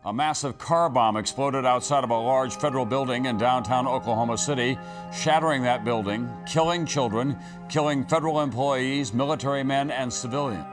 A massive car bomb exploded outside of a large federal building in downtown Oklahoma City, shattering that building, killing children, killing federal employees, military men, and civilians.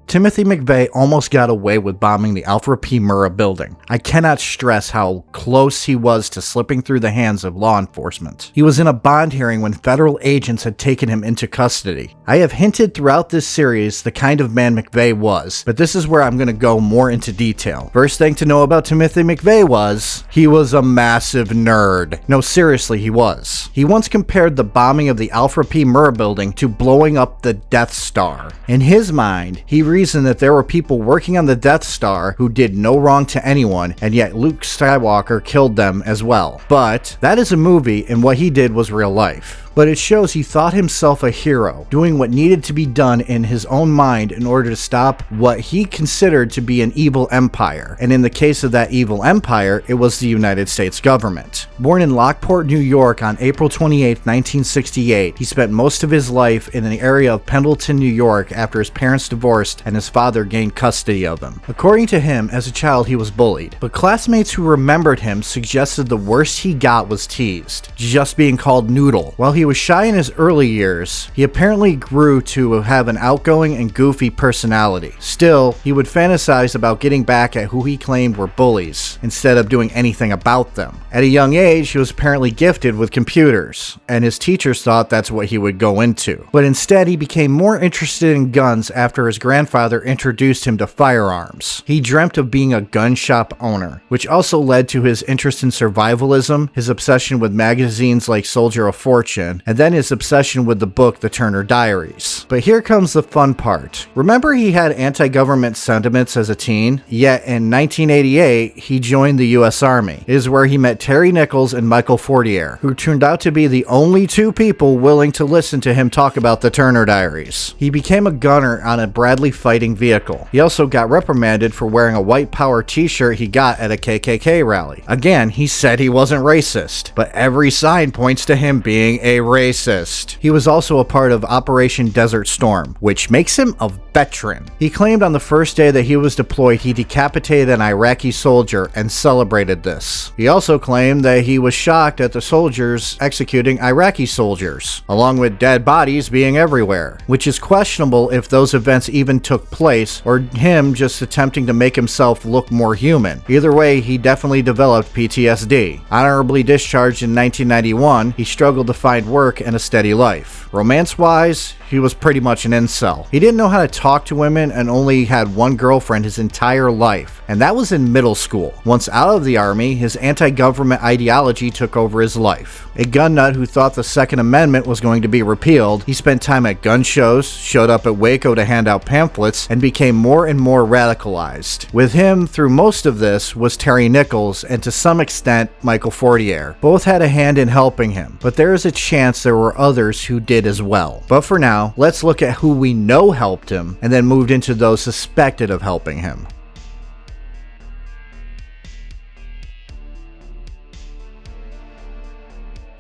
Timothy McVeigh almost got away with bombing the Alfred P. Murrah building. I cannot stress how close he was to slipping through the hands of law enforcement. He was in a bond hearing when federal agents had taken him into custody. I have hinted throughout this series the kind of man McVeigh was, but this is where I'm going to go more into detail. First thing to know about Timothy McVeigh was, he was a massive nerd. No, seriously, he was. He once compared the bombing of the Alfred P. Murrah building to blowing up the Death Star. In his mind, he reasoned that there were people working on the Death Star who did no wrong to anyone, and yet Luke Skywalker killed them as well. But that is a movie, and what he did was real life. But it shows he thought himself a hero, doing what needed to be done in his own mind in order to stop what he considered to be an evil empire. And in the case of that evil empire, it was the United States government. Born in Lockport, New York on April 28, 1968, he spent most of his life in the area of Pendleton, New York after his parents divorced and his father gained custody of him. According to him, as a child he was bullied, but classmates who remembered him suggested the worst he got was teased, just being called Noodle. While he was shy in his early years, he apparently grew to have an outgoing and goofy personality. Still, he would fantasize about getting back at who he claimed were bullies, instead of doing anything about them. At a young age, he was apparently gifted with computers, and his teachers thought that's what he would go into. But instead, he became more interested in guns after his grandfather introduced him to firearms. He dreamt of being a gun shop owner, which also led to his interest in survivalism, his obsession with magazines like Soldier of Fortune, and then his obsession with the book The Turner Diaries. But here comes the fun part. Remember he had anti-government sentiments as a teen? Yet in 1988, he joined the US Army. It is where he met Terry Nichols and Michael Fortier, who turned out to be the only two people willing to listen to him talk about the Turner Diaries. He became a gunner on a Bradley fighting vehicle. He also got reprimanded for wearing a white power t-shirt he got at a KKK rally. Again, he said he wasn't racist, but every sign points to him being a racist. He was also a part of Operation Desert Storm, which makes him a veteran. He claimed on the first day that he was deployed he decapitated an Iraqi soldier and celebrated this. He also claimed that he was shocked at the soldiers executing Iraqi soldiers, along with dead bodies being everywhere, which is questionable if those events even took place or him just attempting to make himself look more human. Either way, he definitely developed PTSD. Honorably discharged in 1991, he struggled to find work and a steady life. Romance-wise, he was pretty much an incel. He didn't know how to talk to women and only had one girlfriend his entire life, and that was in middle school. Once out of the army, his anti-government ideology took over his life. A gun nut who thought the Second Amendment was going to be repealed, he spent time at gun shows, showed up at Waco to hand out pamphlets, and became more and more radicalized. With him through most of this was Terry Nichols and to some extent Michael Fortier. Both had a hand in helping him, but there is a chance there were others who did as well. But for now, let's look at who we know helped him and then moved into those suspected of helping him.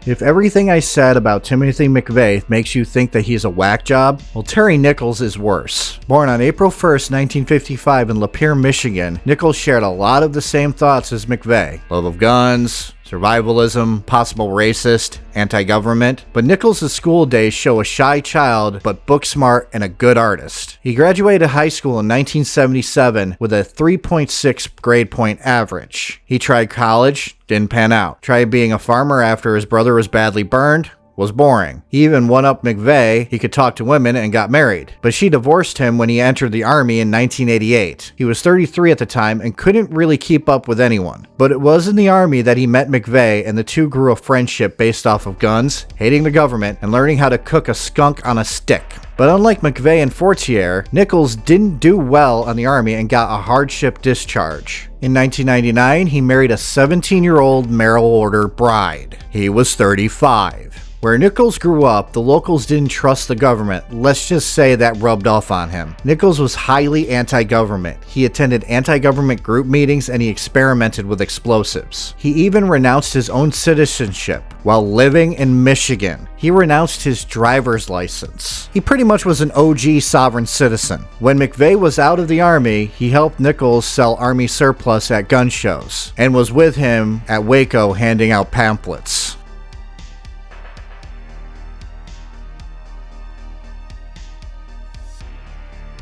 If everything I said about Timothy McVeigh makes you think that he's a whack job, well, Terry Nichols is worse. Born on April 1st, 1955 in Lapeer, Michigan, Nichols shared a lot of the same thoughts as McVeigh. Love of guns, survivalism, possible racist, anti-government, but Nichols' school days show a shy child, but book smart and a good artist. He graduated high school in 1977 with a 3.6 grade point average. He tried college, didn't pan out. Tried being a farmer after his brother was badly burned, was boring. He even one-upped McVeigh, he could talk to women and got married. But she divorced him when he entered the army in 1988. He was 33 at the time and couldn't really keep up with anyone. But it was in the army that he met McVeigh and the two grew a friendship based off of guns, hating the government, and learning how to cook a skunk on a stick. But unlike McVeigh and Fortier, Nichols didn't do well on the Army and got a hardship discharge. In 1999, he married a 17-year-old mail order bride. He was 35. Where Nichols grew up, the locals didn't trust the government. Let's just say that rubbed off on him. Nichols was highly anti-government. He attended anti-government group meetings and he experimented with explosives. He even renounced his own citizenship while living in Michigan. He renounced his driver's license. He pretty much was an OG sovereign citizen. When McVeigh was out of the Army, he helped Nichols sell Army surplus at gun shows and was with him at Waco handing out pamphlets.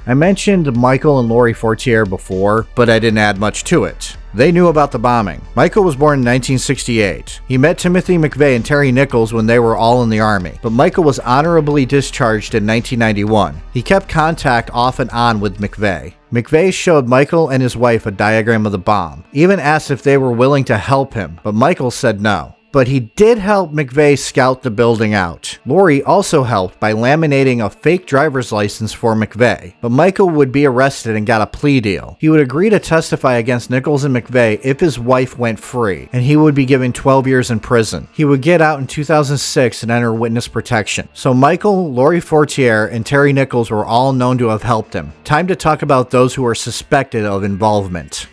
I mentioned Michael and Lori Fortier before, but I didn't add much to it. They knew about the bombing. Michael was born in 1968. He met Timothy McVeigh and Terry Nichols when they were all in the Army, but Michael was honorably discharged in 1991. He kept contact off and on with McVeigh. McVeigh showed Michael and his wife a diagram of the bomb, even asked if they were willing to help him, but Michael said no. But he did help McVeigh scout the building out. Lori also helped by laminating a fake driver's license for McVeigh, but Michael would be arrested and got a plea deal. He would agree to testify against Nichols and McVeigh if his wife went free, and he would be given 12 years in prison. He would get out in 2006 and enter witness protection. So Michael, Lori Fortier, and Terry Nichols were all known to have helped him. Time to talk about those who are suspected of involvement.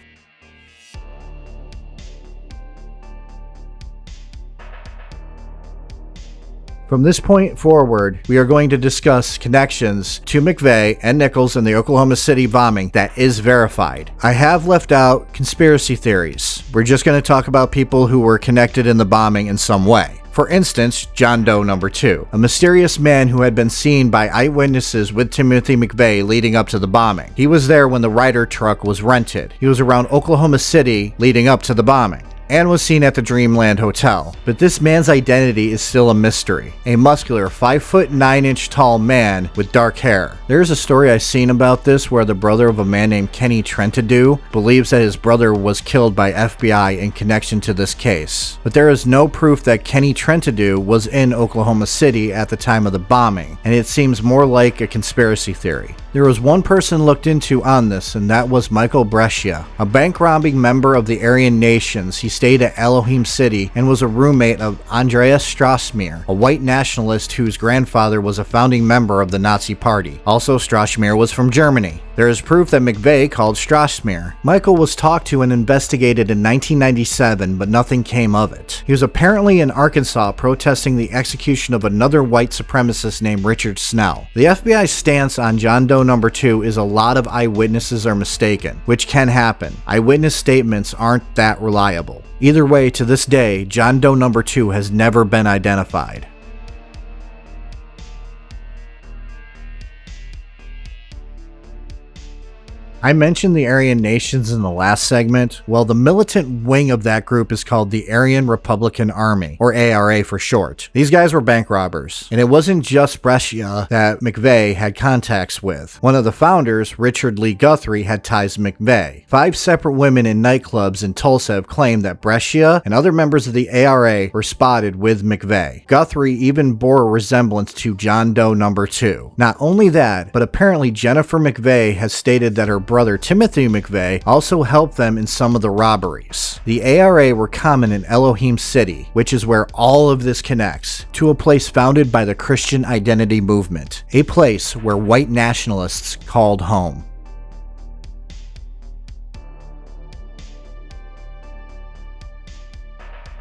From this point forward, we are going to discuss connections to McVeigh and Nichols in the Oklahoma City bombing that is verified. I have left out conspiracy theories. We're just going to talk about people who were connected in the bombing in some way. For instance, John Doe number 2, a mysterious man who had been seen by eyewitnesses with Timothy McVeigh leading up to the bombing. He was there when the Ryder truck was rented. He was around Oklahoma City leading up to the bombing, and was seen at the Dreamland Hotel. But this man's identity is still a mystery. A muscular 5'9" tall man with dark hair. There's a story I've seen about this where the brother of a man named Kenny Trentadue believes that his brother was killed by FBI in connection to this case. But there is no proof that Kenny Trentadue was in Oklahoma City at the time of the bombing, and it seems more like a conspiracy theory. There was one person looked into on this, and that was Michael Brescia, a bank-robbing member of the Aryan Nations. He stayed at Elohim City and was a roommate of Andreas Strassmeer, a white nationalist whose grandfather was a founding member of the Nazi Party. Also, Strassmeer was from Germany. There is proof that McVeigh called Strassmeer. Michael was talked to and investigated in 1997, but nothing came of it. He was apparently in Arkansas protesting the execution of another white supremacist named Richard Snell. The FBI's stance on John Doe number 2 is a lot of eyewitnesses are mistaken, which can happen. Eyewitness statements aren't that reliable. Either way, to this day, John Doe number 2 has never been identified. I mentioned the Aryan Nations in the last segment. Well, the militant wing of that group is called the Aryan Republican Army, or ARA for short. These guys were bank robbers, and it wasn't just Brescia that McVeigh had contacts with. One of the founders, Richard Lee Guthrie, had ties to McVeigh. 5 separate women in nightclubs in Tulsa have claimed that Brescia and other members of the ARA were spotted with McVeigh. Guthrie even bore a resemblance to John Doe number 2. Not only that, but apparently Jennifer McVeigh has stated that her brother Timothy McVeigh also helped them in some of the robberies. The ARA were common in Elohim City, which is where all of this connects, to a place founded by the Christian Identity Movement, a place where white nationalists called home.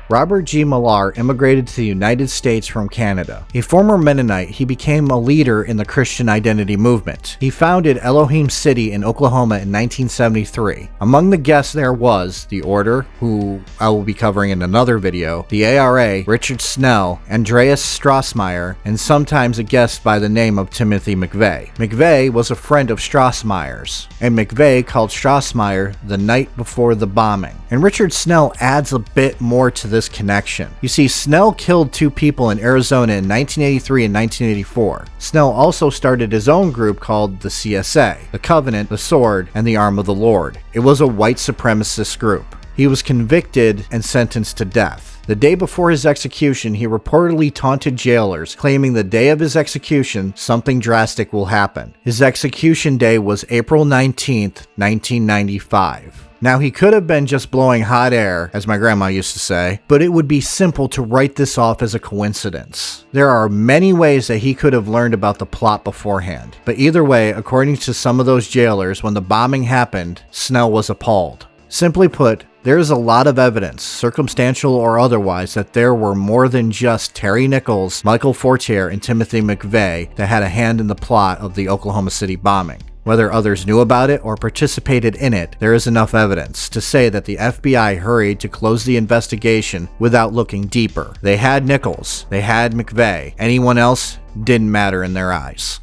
Robert G. Millar immigrated to the United States from Canada. A former Mennonite, he became a leader in the Christian Identity Movement. He founded Elohim City in Oklahoma in 1973. Among the guests there was the Order, who I will be covering in another video, the ARA, Richard Snell, Andreas Strassmeyer, and sometimes a guest by the name of Timothy McVeigh. McVeigh was a friend of Strassmeyer's, and McVeigh called Strassmeyer the night before the bombing. And Richard Snell adds a bit more to this connection. You see, Snell killed 2 people in Arizona in 1983 and 1984. Snell also started his own group called the CSA, the Covenant, the Sword, and the Arm of the Lord. It was a white supremacist group. He was convicted and sentenced to death. The day before his execution, he reportedly taunted jailers, claiming the day of his execution, something drastic will happen. His execution day was April 19th, 1995. Now, he could have been just blowing hot air, as my grandma used to say, but it would be simple to write this off as a coincidence. There are many ways that he could have learned about the plot beforehand, but either way, according to some of those jailers, when the bombing happened, Snell was appalled. Simply put, there is a lot of evidence, circumstantial or otherwise, that there were more than just Terry Nichols, Michael Fortier, and Timothy McVeigh that had a hand in the plot of the Oklahoma City bombing. Whether others knew about it or participated in it, there is enough evidence to say that the FBI hurried to close the investigation without looking deeper. They had Nichols, they had McVeigh. Anyone else didn't matter in their eyes.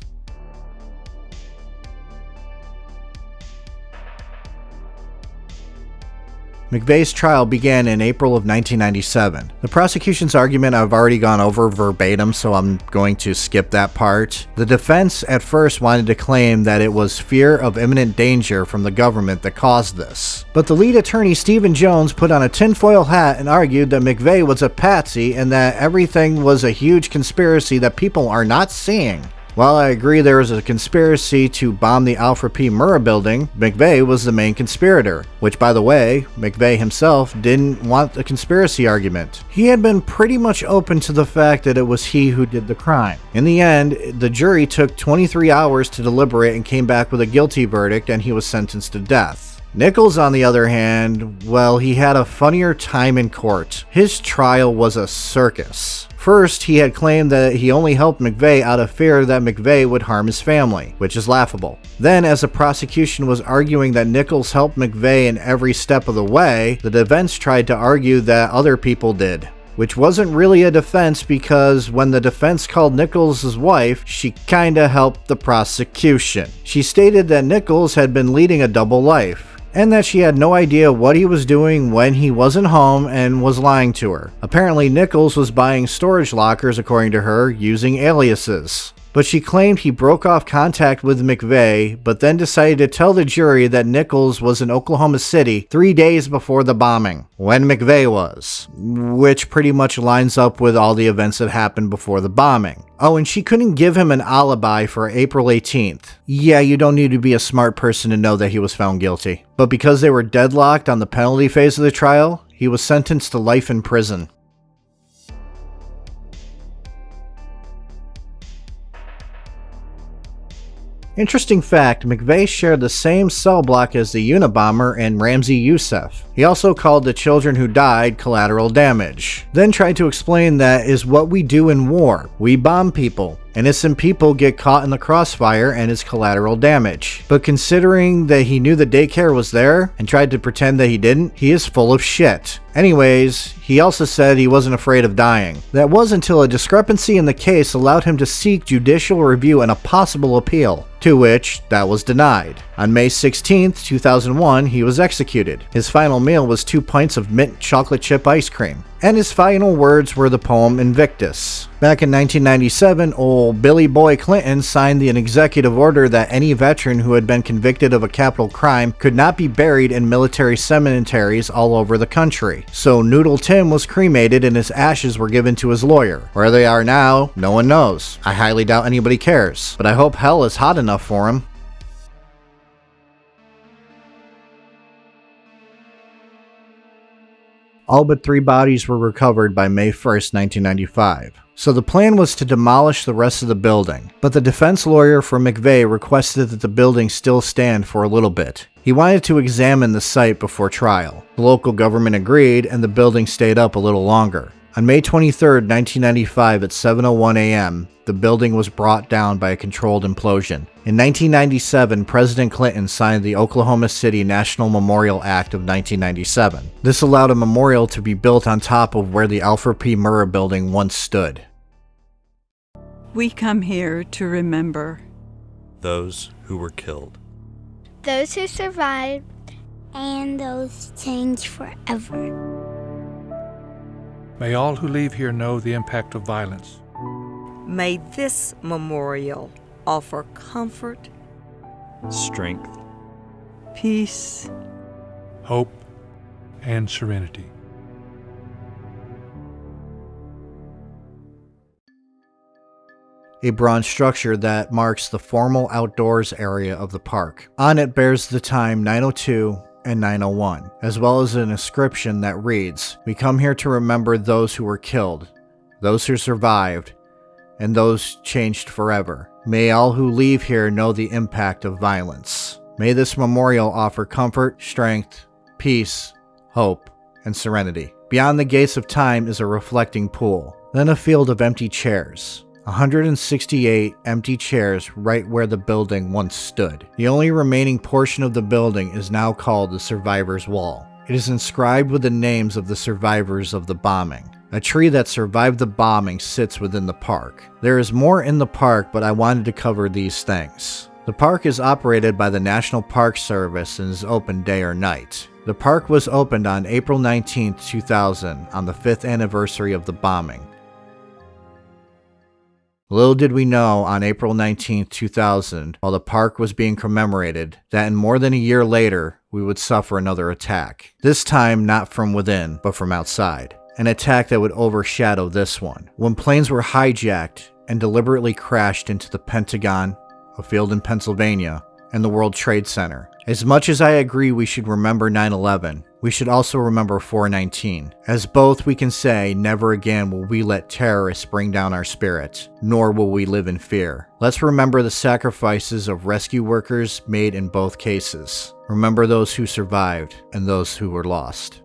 McVeigh's trial began in April of 1997. The prosecution's argument I've already gone over verbatim, so I'm going to skip that part. The defense at first wanted to claim that it was fear of imminent danger from the government that caused this. But the lead attorney, Stephen Jones, put on a tinfoil hat and argued that McVeigh was a patsy and that everything was a huge conspiracy that people are not seeing. While I agree there was a conspiracy to bomb the Alfred P. Murrah building, McVeigh was the main conspirator, which, by the way, McVeigh himself didn't want a conspiracy argument. He had been pretty much open to the fact that it was he who did the crime. In the end, the jury took 23 hours to deliberate and came back with a guilty verdict, and he was sentenced to death. Nichols, on the other hand, well, he had a funnier time in court. His trial was a circus. First, he had claimed that he only helped McVeigh out of fear that McVeigh would harm his family, which is laughable. Then, as the prosecution was arguing that Nichols helped McVeigh in every step of the way, the defense tried to argue that other people did, which wasn't really a defense because when the defense called Nichols' wife, she kinda helped the prosecution. She stated that Nichols had been leading a double life, and that she had no idea what he was doing when he wasn't home and was lying to her. Apparently, Nichols was buying storage lockers, according to her, using aliases. But she claimed he broke off contact with McVeigh, but then decided to tell the jury that Nichols was in Oklahoma City 3 days before the bombing, when McVeigh was, which pretty much lines up with all the events that happened before the bombing. Oh, and she couldn't give him an alibi for April 18th. Yeah, you don't need to be a smart person to know that he was found guilty. But because they were deadlocked on the penalty phase of the trial, he was sentenced to life in prison. Interesting fact, McVeigh shared the same cell block as the Unabomber and Ramzi Youssef. He also called the children who died collateral damage. Then tried to explain that is what we do in war. We bomb people. Innocent people get caught in the crossfire and is collateral damage. But considering that he knew the daycare was there and tried to pretend that he didn't, he is full of shit. Anyways, he also said he wasn't afraid of dying. That was until a discrepancy in the case allowed him to seek judicial review and a possible appeal, to which that was denied. On May 16, 2001, he was executed. His final meal was 2 pints of mint chocolate chip ice cream. And his final words were the poem Invictus. Back in 1997, old Billy Boy Clinton signed an executive order that any veteran who had been convicted of a capital crime could not be buried in military cemeteries all over the country. So Noodle Tim was cremated and his ashes were given to his lawyer. Where they are now, no one knows. I highly doubt anybody cares, but I hope hell is hot enough for him. All but 3 bodies were recovered by May 1st, 1995. So the plan was to demolish the rest of the building, but the defense lawyer for McVeigh requested that the building still stand for a little bit. He wanted to examine the site before trial. The local government agreed, and the building stayed up a little longer. On May 23, 1995 at 7:01 a.m., the building was brought down by a controlled implosion. In 1997, President Clinton signed the Oklahoma City National Memorial Act of 1997. This allowed a memorial to be built on top of where the Alfred P. Murrah building once stood. We come here to remember those who were killed, those who survived, and those changed forever. May all who leave here know the impact of violence. May this memorial offer comfort, strength, peace, hope, and serenity. A bronze structure that marks the formal outdoors area of the park. On it bears the time 9:02 and 9:01, as well as an inscription that reads, "We come here to remember those who were killed, those who survived, and those changed forever. May all who leave here know the impact of violence. May this memorial offer comfort, strength, peace, hope, and serenity." Beyond the gates of time is a reflecting pool, then a field of empty chairs. 168 empty chairs right where the building once stood. The only remaining portion of the building is now called the Survivors' Wall. It is inscribed with the names of the survivors of the bombing. A tree that survived the bombing sits within the park. There is more in the park, but I wanted to cover these things. The park is operated by the National Park Service and is open day or night. The park was opened on April 19, 2000, on the 5th anniversary of the bombing. Little did we know on April 19, 2000, while the park was being commemorated, that in more than a year later, we would suffer another attack. This time not from within, but from outside. An attack that would overshadow this one. When planes were hijacked and deliberately crashed into the Pentagon, a field in Pennsylvania, and the World Trade Center. As much as I agree we should remember 9/11, we should also remember 4/19. As both we can say, never again will we let terrorists bring down our spirits, nor will we live in fear. Let's remember the sacrifices of rescue workers made in both cases. Remember those who survived and those who were lost.